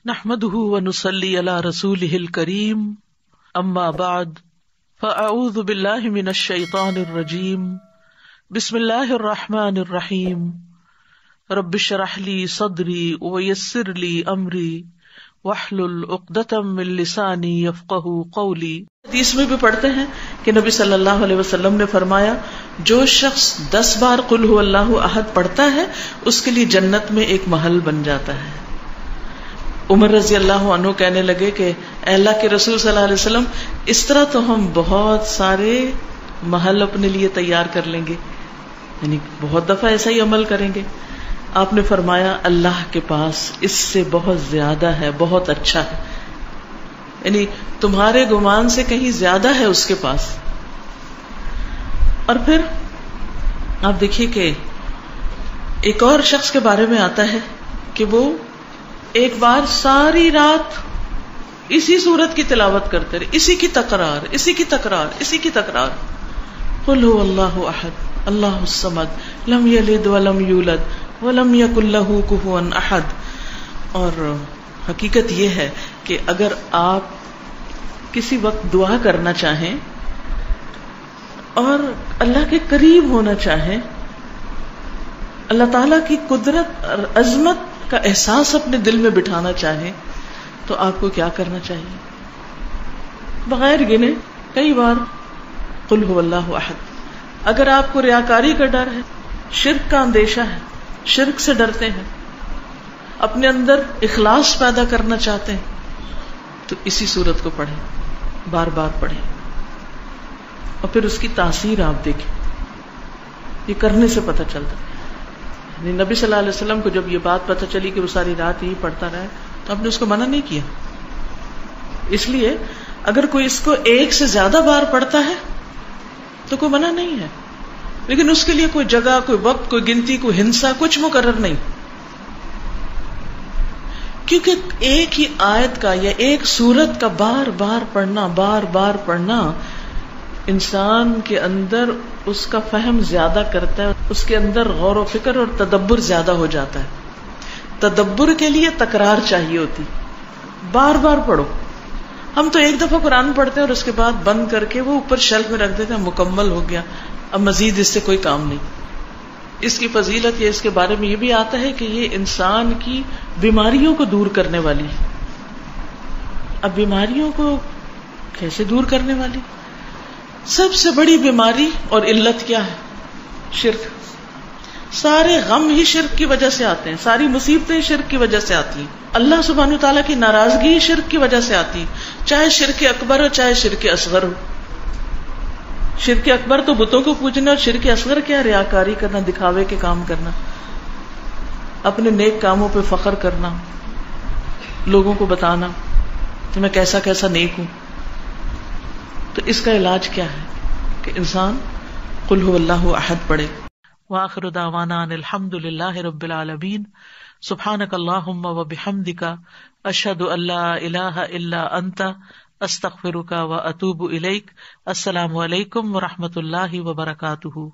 نحمده ونصلي على رسوله الكريم اما بعد فاعوذ بالله من الشيطان الرجيم بسم الله الرحمن الرحيم رب اشرح لي صدري ويسر لي امري واحلل عقدة من لساني يفقهوا قولي۔ حدیث میں بھی پڑھتے ہیں کہ نبی صلی اللہ علیہ وسلم نے فرمایا جو شخص 10 بار قل هو اللہ احد پڑھتا ہے اس کے لیے جنت میں ایک محل بن جاتا ہے۔ عمر رضی اللہ عنہ کہنے لگے کہ اے اللہ کے رسول صلی اللہ علیہ وسلم اس طرح تو ہم بہت سارے محل اپنے لیے تیار کر لیں گے، یعنی بہت دفعہ ایسا ہی عمل کریں گے۔ آپ نے فرمایا اللہ کے پاس اس سے بہت زیادہ ہے، بہت اچھا ہے، یعنی تمہارے گمان سے کہیں زیادہ ہے اس کے پاس۔ اور پھر آپ دیکھیے کہ ایک اور شخص کے بارے میں آتا ہے کہ وہ ایک بار ساری رات اسی سورت کی تلاوت کرتے رہے، اسی کی تکرار قل هو اللہ احد اللہ الصمد لم یلد ولم یولد ولم یکن لہ کفوا احد۔ اور حقیقت یہ ہے کہ اگر آپ کسی وقت دعا کرنا چاہیں اور اللہ کے قریب ہونا چاہیں، اللہ تعالی کی قدرت اور عظمت کا احساس اپنے دل میں بٹھانا چاہیں تو آپ کو کیا کرنا چاہیے؟ بغیر گنے کئی بار قل هو اللہ احد۔ اگر آپ کو ریاکاری کا ڈر ہے، شرک کا اندیشہ ہے، شرک سے ڈرتے ہیں، اپنے اندر اخلاص پیدا کرنا چاہتے ہیں تو اسی صورت کو پڑھیں، بار بار پڑھیں، اور پھر اس کی تاثیر آپ دیکھیں، یہ کرنے سے پتہ چلتا ہے۔ نبی صلی اللہ علیہ وسلم کو جب یہ بات پتہ چلی کہ وہ ساری رات یہی پڑھتا رہا تو آپ نے اس کو منع نہیں کیا۔ اس لیے اگر کوئی اس کو ایک سے زیادہ بار پڑھتا ہے تو کوئی منع نہیں ہے، لیکن اس کے لیے کوئی جگہ، کوئی وقت، کوئی گنتی، کوئی ہنسا کچھ مقرر نہیں، کیونکہ ایک ہی آیت کا یا ایک سورت کا بار بار پڑھنا انسان کے اندر اس کا فہم زیادہ کرتا ہے، اس کے اندر غور و فکر اور تدبر زیادہ ہو جاتا ہے۔ تدبر کے لیے تکرار چاہیے ہوتی، بار بار پڑھو۔ ہم تو ایک دفعہ قرآن پڑھتے ہیں اور اس کے بعد بند کر کے وہ اوپر شیلف میں رکھ دیتے ہیں، مکمل ہو گیا، اب مزید اس سے کوئی کام نہیں۔ اس کی فضیلت یا اس کے بارے میں یہ بھی آتا ہے کہ یہ انسان کی بیماریوں کو دور کرنے والی ہے۔ اب بیماریوں کو کیسے دور کرنے والی؟ سب سے بڑی بیماری اور علت کیا ہے؟ شرک۔ سارے غم ہی شرک کی وجہ سے آتے ہیں، ساری مصیبتیں شرک کی وجہ سے آتی ہیں، اللہ سبحانہ تعالیٰ کی ناراضگی شرک کی وجہ سے آتی، چاہے شرک اکبر ہو چاہے شرک اصغر ہو۔ شرک اکبر تو بتوں کو پوجنا، اور شرک اصغر کیا؟ ریاکاری کرنا، دکھاوے کے کام کرنا، اپنے نیک کاموں پہ فخر کرنا، لوگوں کو بتانا کہ میں کیسا کیسا نیک ہوں۔ تو اس کا علاج کیا ہے کہ انسان قل هو اللہ احد پڑھے۔ وآخر دعوانا ان الحمد للہ رب العالمین۔ سبحانک اللہم وبحمدک اشہد ان لا الہ الا انت استغفرک واتوب الیک۔ السلام علیکم ورحمۃ اللہ وبرکاتہ۔